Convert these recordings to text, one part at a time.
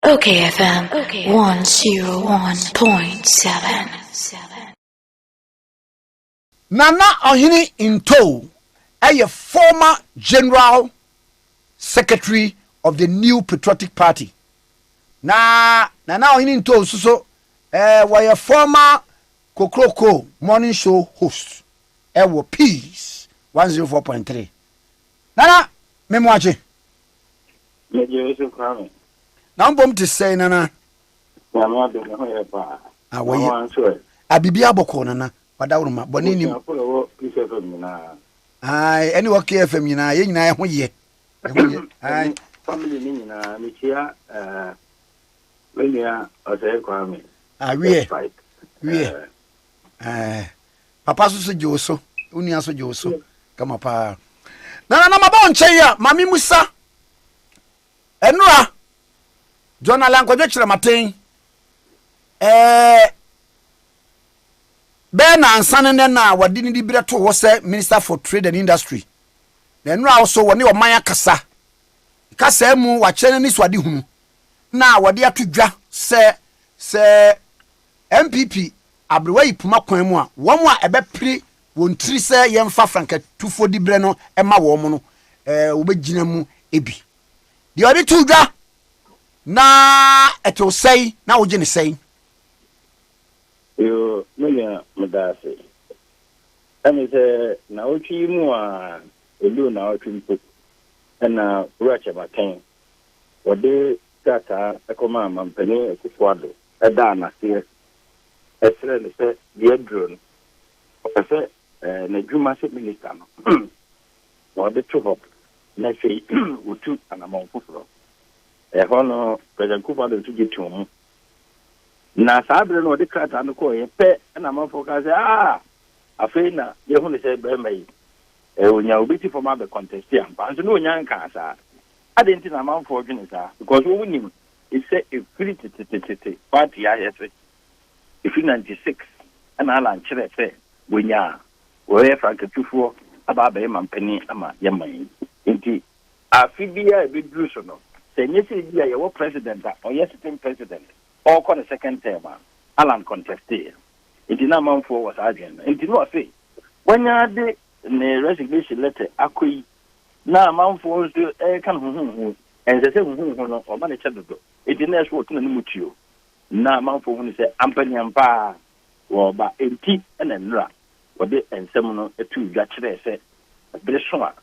okayfm 101.7. Nana Ohene Ntow, a former general secretary of the New Patriotic Party. Nana Ohene Ntow so was a former Kokroko morning show host. Ewo Peace 104.3. Nana memwaje. Na mbom te say nana. Na ma de ho ye pa. Abibi aboko nana. Wadawruma boni ni. Ai any okayfm nyina ye nyina ho ye. Ai family ni nyina me chia wenia osay kwame. Wie. Papa so joso, uni aso joso. Kama pa. Na maba onche ya mami Musa. Enura. Jonathan Ankwadwo Kyeremateng. Ben ansane na wadi ni dibire to wo se Minister for Trade and Industry. Na enura also woni o man akasa. Kasa mu wa kyene ni swade hunu. Na wadi atodwa se MPP abrewa ipuma kwan mu a wo mu a ebepiri won tiri se yemfa franka tufo dibire no ema wo mu no wo begina mu ebi. Di odi tudwa na eto sei na wo gine sei. Yo menya medase. Ami se na ochi mu a elu na ochi mpo. Na Kyeremateng. Wode tata ekoma mampani ekufuado. Eda na se esre ne se die drone. Opese na dwuma se minister no. Wode to na sei utu anamon fufuro. Hono President Kufuado to get to na sabre no de krata no ko ye pe na manfo ka say afei na ye hu ne say be mai onya obiti for ma be contest am pa so no onya nka sa adenti na manfo dwene sa because wo nim it say a free party ya yes if 96 ana ala nkyere say wonya wo ye frank tufuo aba be mampani ama ye man enti afibia be dru so no say nyesi bia ye wo president or yes sitting president or call the second term, Alan contested. It did not mount for was agent. It did not say. When you had the resignation letter, Akui, now mount for the air can and the same or manage to do. It did not work in you. Now mount for when you say Ampany and Pa or by 80 and then ra. What they and seminal a two gotcha say, a bit short.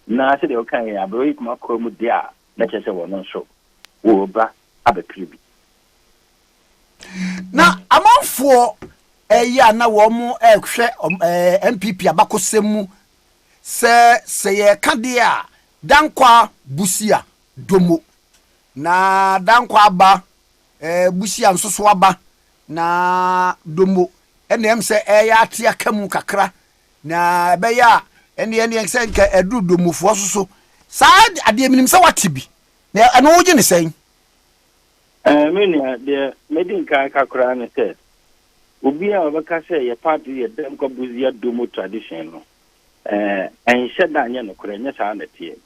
Now I said, okay, I break my comu dia, let us say, well, not so. Oh, but I be creepy. Na amanfo ya na wo mu ehwe MPP abakosemu se ye kade a dankwa busia domo na dankwa aba busia nsoso aba na domo enem se ya ate akamu kakra na be ya ene se nka edu domofo soso sa ade minim se watibi na eno wo gine sen Mania, the Medin Kakran said, Ubia Obaka your party, your Demkobuzia Dumo tradition, and said that Yan Ukraine,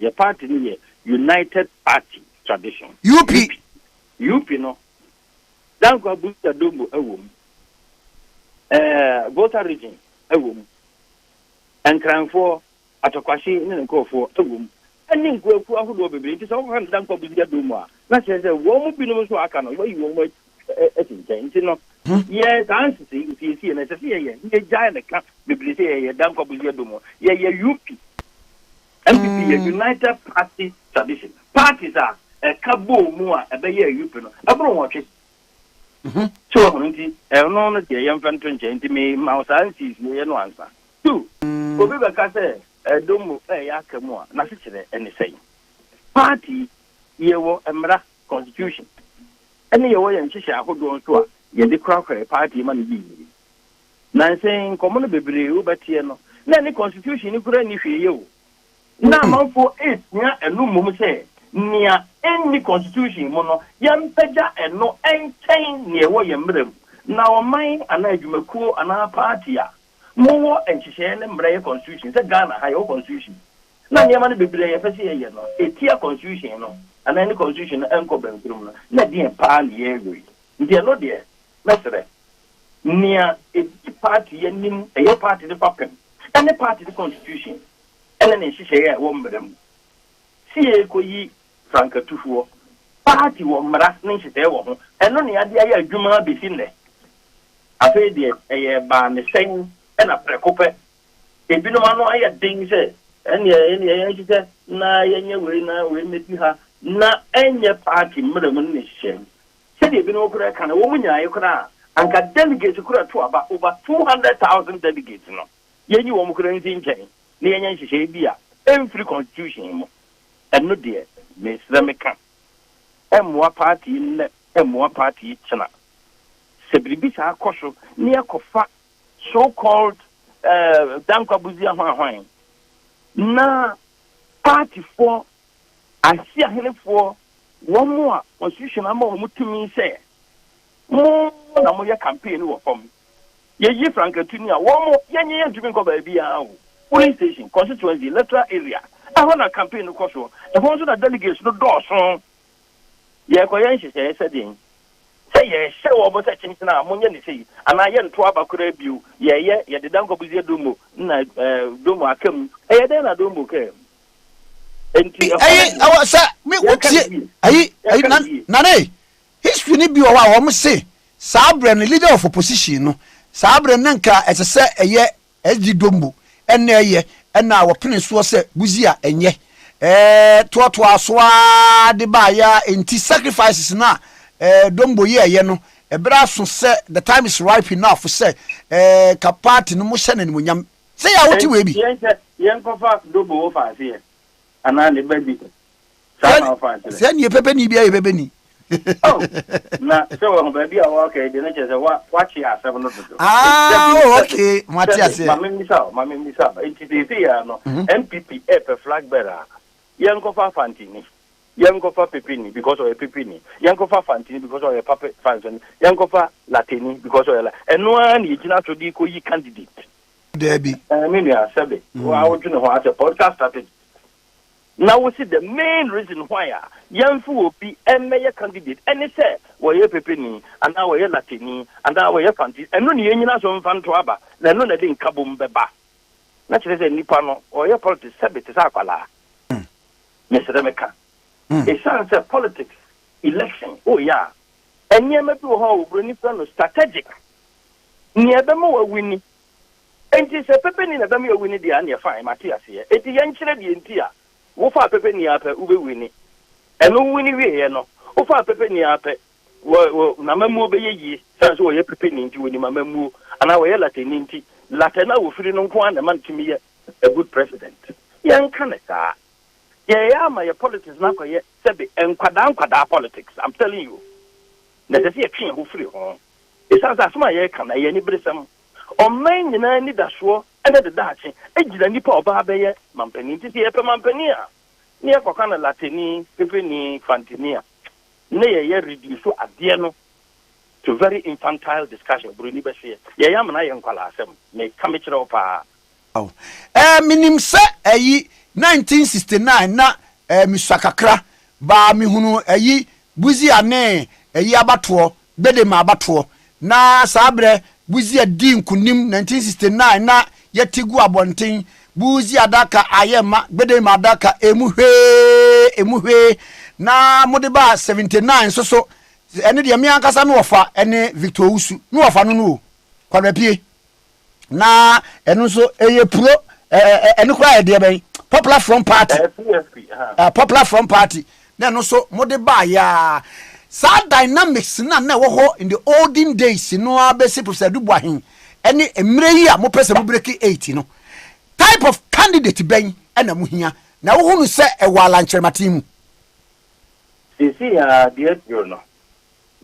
your party, United Party tradition. UP no. Damkobuzia Dumo, a woman. Voter region, a woman. And crime for Atokwashi and go for a woman. And then go for who will be able to Damkobuzia Duma. That's a woman be no so I can know you won't change, you know. Yes, answer if you see, and I say, yeah, giant camp, Bibli say, Damkobuzia Dumo, yeah, UP. MPP, United Party tradition. Parties are a cabo more, a bay UP, I don't watch it. So, I know that the young fan change me, mouse answers, no answer. Two, Obeka say, Domo, Yakamo, nothing, anything. Party. Yewo emra constitution ene yewo ye nhihia ahodo nso a ye de krakra party man bi na sen komono bebre wo batie no na ne constitution ni kura ni hwe yewo na manfo 8 nya enu mum se nia any constitution mo no yempagya eno enchen ne yewo ye mrem na oman ana adwumakuo ana party a mo wo nhihia ne mra ye constitution se Ghana ha ye constitution na nyama ne bebre ye pese ye no etia constitution no and any constitution and co-benchroom. Let the pan ye agree. Dear no dear, Mestre. Near a party and nim a party the pumpkin, and a party the constitution. And then she say, I won't them. See a coy Franca Tufuo. Party won't maras nation there, and only idea Juma be seen there. I say, dear, a ban the same and a precope. If you know, I had things said, and she said, nah, any way now will make you have not any party, Madam Nation. Said if you know, can a woman, you could and got delegates could have about over 200,000 delegates. No, yen you won't couldn't think, near she say, dear, every constitution, and no dear, Miss Lemeka. And more party in and more party, China. Sebibisa Kosho, near Kofa, so called. Danko Buzia Hwang. Na party for I see a hell for one more constitution among to me say. More than your campaign will come. Ye Frank Tunia, one more yan drink of a beer, police station, constituency, electoral area. I want a campaign of Kosovo. The ones that delegates no door song. Ye Koyanshi said, say yes, show over such things now, Munyan say, and I am to about Kurebu, yeah, the Danko Buzia Dumo, Dumo Akem, then I Dumo came. And I was, Nane, history be a while, almost say, Sabra, leader of opposition, Sabra Nanka, as I say, a year, as the Dumbo, and near ye, and now a prince was Buzia, and ye, Twatwa Swa de Baya, in tea sacrifices now. Dombo ye no ebraso say the time is ripe enough for say kapati no mo hye ne munyam say ya woti we bi yen kofa dobo ofa here ana ne baby sana ofa say ne pepe ni bia ye pepe ni oh na so wo baby a wo okay de na che say wa chi asem no dodo okay matia say mama mi sa NTDC ya no MPP e flag bearer yen kofa fantini Yankofa Pepini because of a Pepini, Yankofa Fantini because of a puppet Fanton, Yankofa Latini because of a and one is not to be candidate. Debbie, I mean, I said it. I want to know what a podcast started. Now we see the main reason why Yanfu will be a mayor candidate, and they say, well, you're Pepini, and now we're Latini, and now we're Fantin, and no Yanina on Fantuaba, then no, they didn't kabum beba. Naturally, Nipano or your politics, Sabit is Aquala. Mr. Remeka. It sounds a politics, election, oh yeah. And near me to how we strategic. Near the more winning. And it's a pepe in a dummy winning the anya fine, Matthias here. It's the young children in Tia. Wofa pepe niape, ube winning. And no winning we no. Wofa pepe niape. Well, Namamu be ye, sounds what you're preparing to win Mamamu, and our Latin Latina will feel no one a man to me a good president. Young Canada. Yeah, my politics now yet sabi and kwada politics. I'm telling you. There's a king who free home. It sounds as my can I any brisam. On main in any dasho and the Dutch, edge the nipple of Babaye, Mampeni to see a Mampenia. Near Cocana Latini, Pipini, Fantinia. Nay, ye reduce at Diano to very infantile discussion, Bruni Bessie. Yeah, I'm an iron colosseum, may come it up. Oh, minim se 1969 na misakakra ba mihunu buzi ane abato bede ma abato na sabre buzi adi nkunim 1969 na yetigu abonten buzi adaka ayema bede ma adaka emuhwe na modeba 79 so ene de mi ankasa no wofa ene Victor Usu no wofa no kwadapie na eno so pro ene kura de ben Popular Front Party. Popular Front Party. Then also modeba ya sa dynamics na wo ho in the olden days no abese professor Dubuahin any emre a mo pese mo break 80 no type of candidate ben na mo hia na wo hunu se e wala Kyeremateng mu sisi ya dear no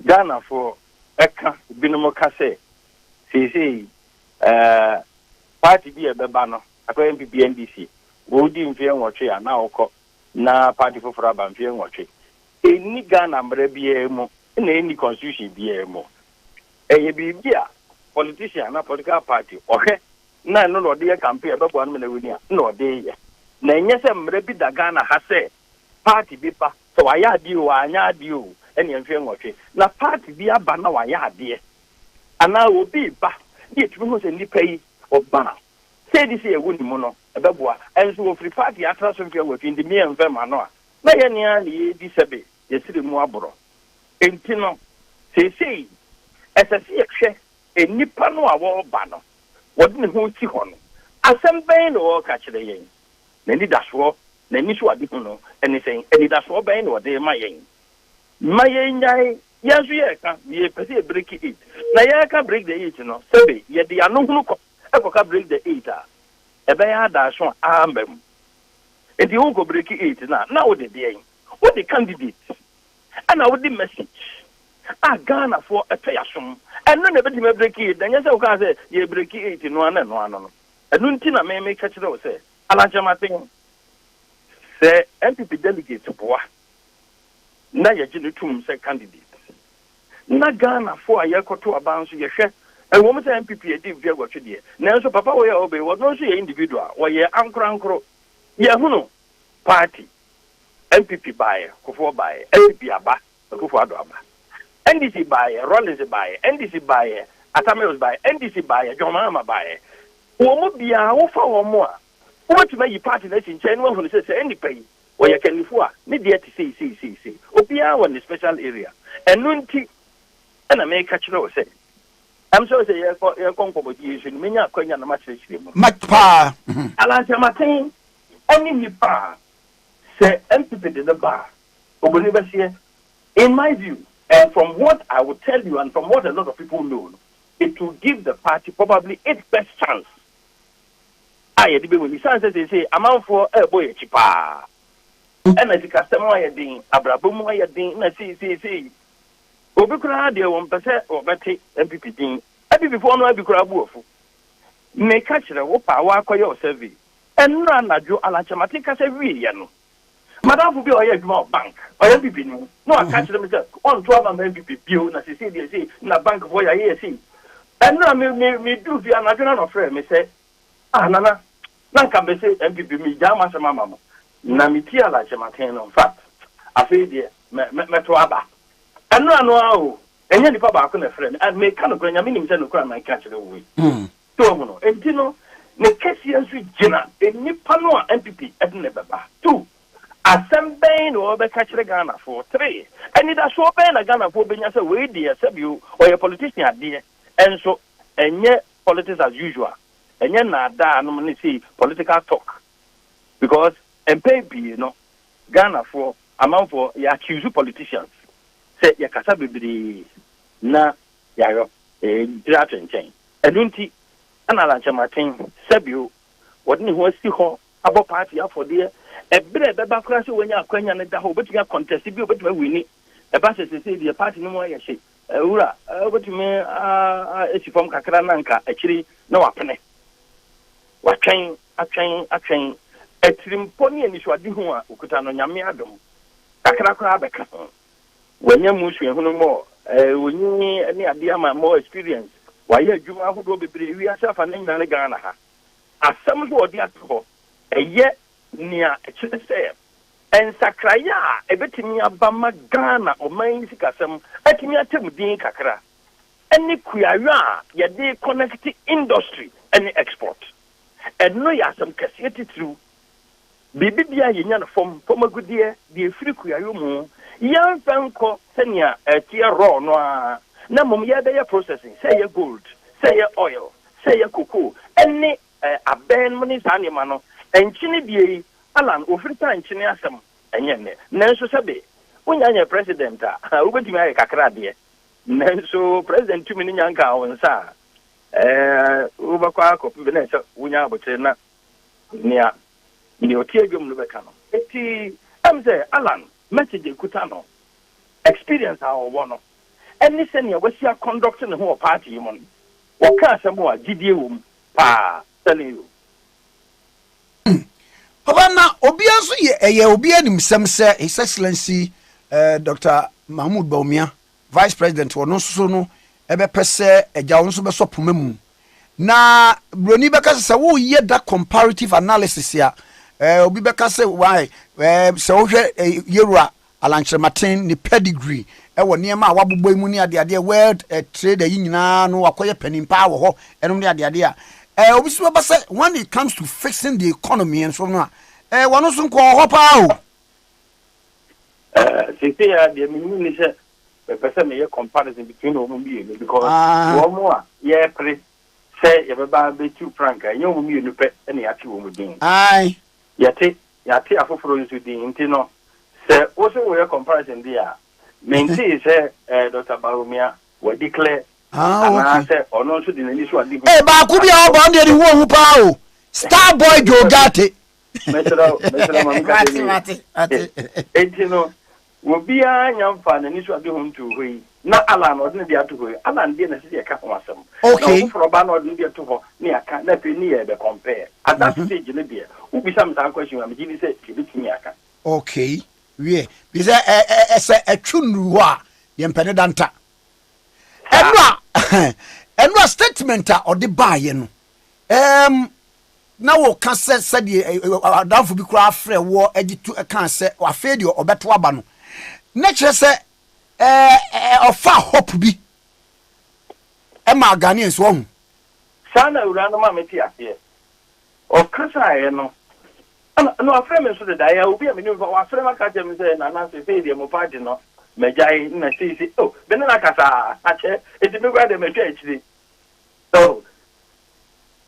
Ghana for eka binomo kase sisi party bi e beba no akwa MPP NDC Wodi mfie nwotwe ya na okọ na party for aba mfie nwotwe eni Ghana mre bia mu na eni constitution bia mu eye bibia politician na political party ohwe na no de campaign bebo anu na wini a no de ye na enye se mre bi da Ghana ha se party bi pa so waya ade o anya ade o ene nhwe nwotwe na party bi aba na waya ade ana obi ba ni etumi ho se nipa yi oba say this e woni mu no ebeboa enso wo free party atra so nhwe nwotwe ndi me enfe ma no a na ye ne a ne di sebe ye sire mu aboro enti no sei esese yehwe enipa no a wo ba no wodi ne ho ti ho no asem ben no ka kire yen na ni daso na ni so ade hu no anything eni daso ben no de ma yen nyai yazu ye ka ye pese break it na ye ka break the eight no sebe ye de anu hunu ko ka break the eight a ebe ya daso ambem enti wo ko break it na wo de yen wo de candidate ana wo de message Ghana for a payasum and none of it break it then yes I say ye break it no and no and nuntina may make catch those say Kyeremateng say MPP delegate to boa na ye ginu tum say candidate na Ghana for a year to a bounce ye share and woman say MPP a deep view what you dear now so papa we obey what no see individual or ye ankro ye huno party MPP buyer kufo buyer MPP aba kufo ado aba NDC buyer, Rollins buyer, NDC buyer, Atameos buyer, NDC buyer, John Mahama buyer. Womo bia wo fa wo mo a. Wo to make party na chin chen wo say any pay. Wo ye kan nifu a, me dey to see. Obia won the special area. Enu nti na me ka kire wo say. I'm sure say ye kon ko bodi issue me nya kwanya na ma kire mu. Matpa. Kyeremateng oni nipa say MPP de ba. Oboni ba sie in my view. And from what I will tell you, and from what a lot of people know, it will give the party probably its best chance. When the say, I'm out for a boy chipa. And as the customer, I ding, Abrabum, I ding, I see. Obikura, dear 1% or better MPP ding. I be before no Abikura Buofu. May catch the Wopa, Wako survey. And run a Joe Kyeremateng as a real. Madam will be a bank or MPP. No, I catch them on 12 MPP bill, na say, na bank for your see. And now me do via national friend, me say, Nana, can be say MPP me jama sama mama. Na mi tia Kyeremateng on fact. I feel dear, me aba. And no, and then the papa couldn't friend, and me kind of going, I mean, himself, my catch the way. So, and you know, the Cassian Sweet Jenna, a Nipano MPP at Nebaba. 2. Assemble or be catch the Ghana for 3. And it has so been a Ghana for being as a way, dear, you or a politician, dear. And so, and yet, politics as usual. And yet, not that, normally see political talk. Because, and baby, Ghana for amount for ya accuse politicians. Say, ya Kasabi, na, ya, draft and chain. And don't see, and Kyeremateng, Sabu, what he was still about party for dear. A bit of backcrash when you are quenya and the whole but you are contested, but we need a passes to say the party no more. She, Ura, what you mean, it's from Kakrananka, actually, no apene. What train, a trimpony and issue a dihua, Ukutano Yamiadum, Kakrakra, when you move no more, when you need any idea more experience, why you who will be we are self and in Ghana. As some who are dear a yet. Near a chile say, and Sakraya, a bit near Bama Ghana or Main Sikasam, at me at Din Kakra. Any Kuyara, ya de connected industry, any export. And no ya some cassette through. Bibia Yan from a good year, the free Kuyarumu, young Franco, Senya, a tear raw noir. Namum ya they are processing, say a gold, say a oil, say a cocoa, any a band money's animal. And Chini be Alan, Ufrita and Chini Assam, and Yen, Nanso Sabe. When you're president, who went to marry Kakradia. Nanso, President 2 million young cow and Sa. Ubaquaco, Veneza, Unyabutena, near Neotiagum Lubecano. I'm there, Alan, message Kutano. Experience our one. And listen, you was your conducting the whole party, mon. Or can't more, GDU, pa, telling you. Obana obianso ye obi anim sem se His Excellency Dr. Mahmoud Bawumia Vice President wono so no ebe pese eja won so be so pomam na broni beka se wo ye da comparative analysis ya obi beka se why se wo hwe yerua Alan Kyeremateng ni pedigree ewo niema a wabobɔ mu ni ade world trade yi nyina no akoye penimpa wo ho enom ni ade a obi so ba say when it comes to fixing the economy and so no wono so nko ho pa o sisi ya de minimum ni say person me comparison between them because one more yeah pre say you be be 2 franc you mo mi nu pe na ya ti wo mu din ai ya ti afoforo nso din nti no say wo so we comparison dia maintain say Dr. Barumia we declare okay say ono nso din ni so adi ba ku bia o ba on de wo hu pa o star boy jogate metro mate enti no wo bia nyamfa na ni so adi ho ntu hoi na ala no de dia to hoi ala ndie na se ka ho asem okay for ba no de dia to ho ni aka na pe ni e be compare at that stage ne bia wo bi sam san question am gini say ke bitini aka okay we bi say ese atwunu ho a ye mpene danta enwa statement a odi baaye no na wo ka se de adamfo bi kura afre wo agitu kan se wa fe de obeto aba no na kire se ofa hope bi ma Ghanaians wo hu sana ura no ma meti ase o kasa e no no afre me so de da ya obi a me ni wa afre ma ka je me se na na se fe de mo party no mejai na si oh be na kasa ache eti me gwa de me twa echi so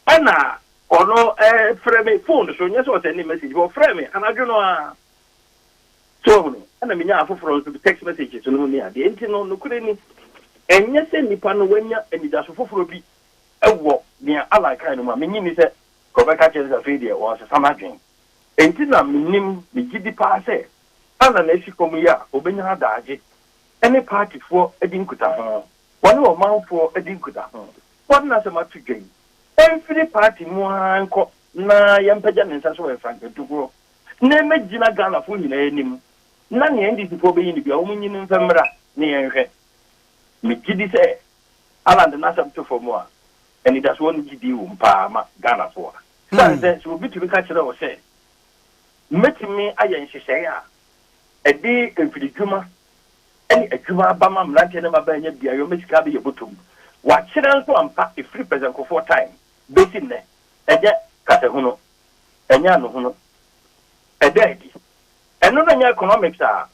ana ono frame me phone so nya so send message bo frame me anadwo no a so no ana me nya afoforo so text message so no ni ade enti no no kure ni enye se nipa no wanya enida so foforo bi ewo ni ala kan no ma me nyini se ko be ka che se fe de wo se samadwen enti na minim me gidi pa se ana na esikomu ya obenya adaaje any party for edinkuta ho woni o manfo edinkuta ho woni na se matudwen every party mu anko na yampaja nensa so we frank dugro na megina Ghana fo nyina enim na ne ndisi fo be yini bia o munyini mfamra ne yenhwe me gidi se ala de na sabto fo mu a eni das woni gidi wo mpa ma Ghana fo sanse so bitu ka kire wo se metimi ayen hyehyɛ a edi emfididwuma eni adwuma ba ma mlante ne mabanya bia yo mesika be yebotum wa kire nso ampa e free present ko for time besin ne eje kase huno enya no huno ededi eno no nya economics a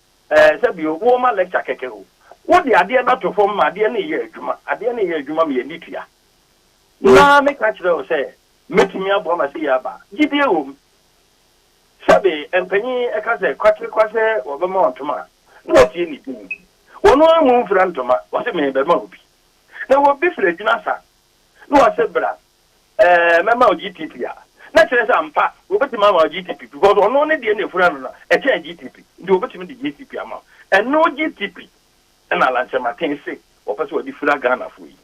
se bi wo ma lecture keke ho wo de ade na to fom ma ade na ye adwuma me ye nitua na me ka kire o se metimi abo ma se ya ba gidie wo sabe empanyi ekase kwase wo be ma ontoma no tie ni bi wono amu mfra ntoma wo se me be ma obi na wo bi fira dwuna sa no wo se bra mema o GTP a na kire se ampa wo beti ma GTP because ono ne de na fura no na e che GTP ndi wo beti me de GTP ama eno GTP na la Kyeremateng se wo pese wo di fura Ghana fo yi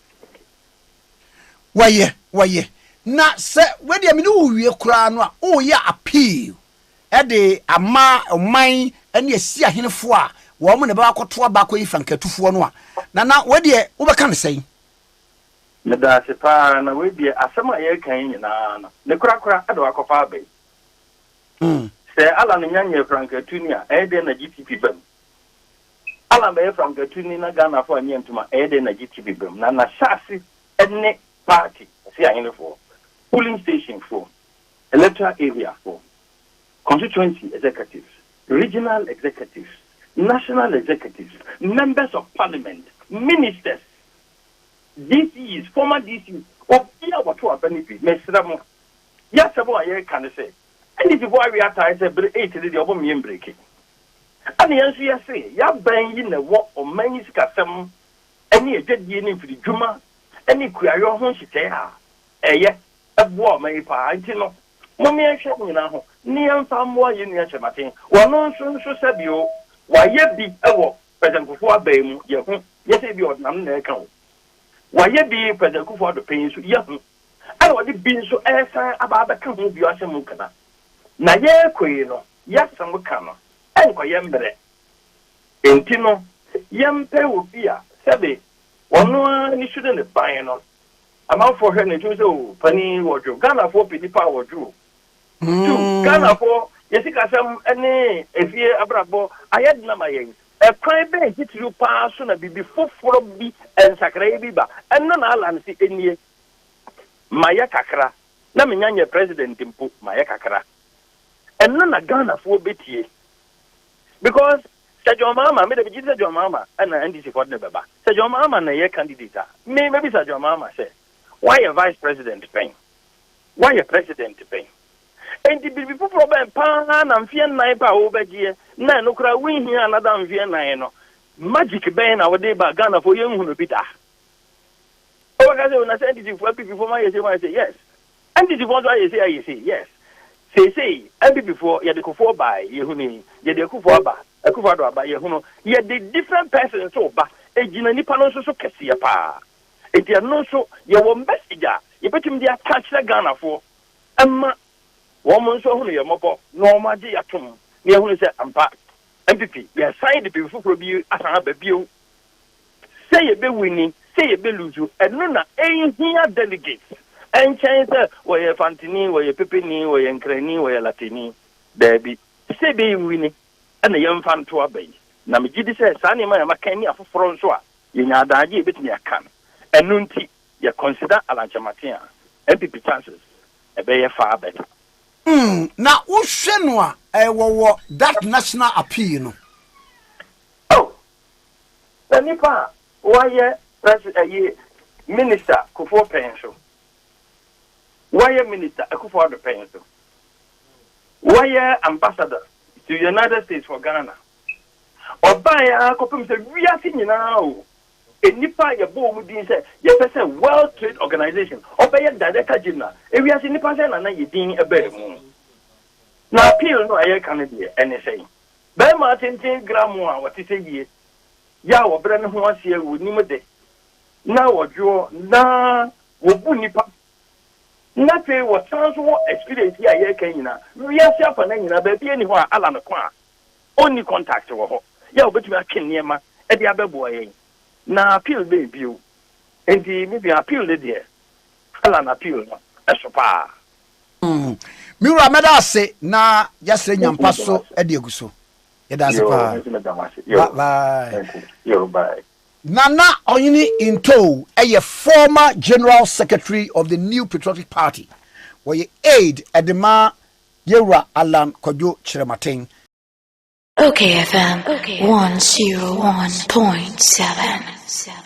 waye na se we de me no wie kura no a o ya appeal de ama oman ene asi ahenefo a wo mo ne ba akoto aba ko yi frankatufo no a na we de wo be kan sei me da se pa na we de asema ye kan nyina na ne kura ado akofa abai se ala no nyanye frankatu ni a de na GTP bam ala be frankatu ni na Ghana fo anye ntuma de na GTP bam na shasi ene party si ahenefo polling station for electoral area for constituency executives, regional executives, national executives, members of parliament, ministers, DCs, former DCs, of what to benefit, Mesramo. Yes, I can say. And if you worry at I say, but 8 the other me breaking. And the answer you say, ya bang in the walk or many scasam, any dead yin for the Juma, any queer your home, she say, yet, a war may pa, I know. Mommy, I shall know. Near some more in your Kyeremateng. Well, no, so said you. Why, yet be a walk, President Kufuor Baymu, yes, if you are none account. Why, yet be President Kufuor the pains, yes. I would be so answer about the company of your Samukana. Na ye queen, yes, some cana, and Coyambre. Intino, Yampe will be a Sabi. One no, you shouldn't buy on. Amount for her to so penny wardrobe, Ghana for pity power drew. Ghana for yɛsika sɛm ne efie abrabɔ ayɛ de na ma yɛn ɛkwan bɛn titiri paa so na bibi foforɔ bi nsakra bi ba ɛno na ala nsi enie ma yɛ kakra na menya nyɛ president mpo ma yɛ kakra ɛno na Ghana fo betie because John Mama me de John Mama and NDC for the baba John Mama na yɛ candidate maybe John Mama say why a vice president paying why a president paying and the people problem pan and fear nine pa obedie na no kra win here another fear nine no magic ben our day ba Ghana for young who bita o ka say una say NDC for people for my say yes NDC for why you say yes say NDC before you dey go for by you huni you dey go for ba akufado aba ye huno ye the different persons so ba ejina nipa no so kese ya pa etia no so ye wo message ye betim dia catch the Ghana for amma wo mo so huno ye mobo no ma je yatom ne huno se ampa MPP ye sign the people for bi asan ba bio say ye be winning say ye be lose eno na ehia delegates en chance wo ye fantini wo ye pepeni wo ye nkrani wo ye latini there be say be winning and the young fan to obey. Namiji says, Sunny, my Macani of François, in Adaji, bit me a can. And Nunti, you consider Alanchamatia, MPP chances, a bay far better. Now, Ushenwa, that national appeal. Oh, the Nipa, why President, Minister, Kufo Pencil. Why Minister, a Kufo the Pencil. Why Ambassador to the United States for Ghana. Or by a couple say we are seeing now. A Nipa ya bo mudin say you person World Trade Organization or by a director general. If we are seeing Nipa say na you din a better moon. Now appeal no air Canada anything. By Martin Gramwa what is a year. Ya wa brand who was here with Nimode. Now what you na wo Nipa. Nothing was transfer experience here, Kenya. We are self and baby anywhere, Alan Qua. Only contact to her. Yeah, but you are Kenyama, and the other boy. Now appeal baby. And the maybe appeal the dear. Alan appeal, as a pa. Mira Medase, na just saying, I'm passo, Edioguso. It does a bye. You're bye. Nana Ohene Ntow, a former general secretary of the New Patriotic Party, where you aid at the ma Yera Alan Kojo Kyeremateng. OKFM 101.7.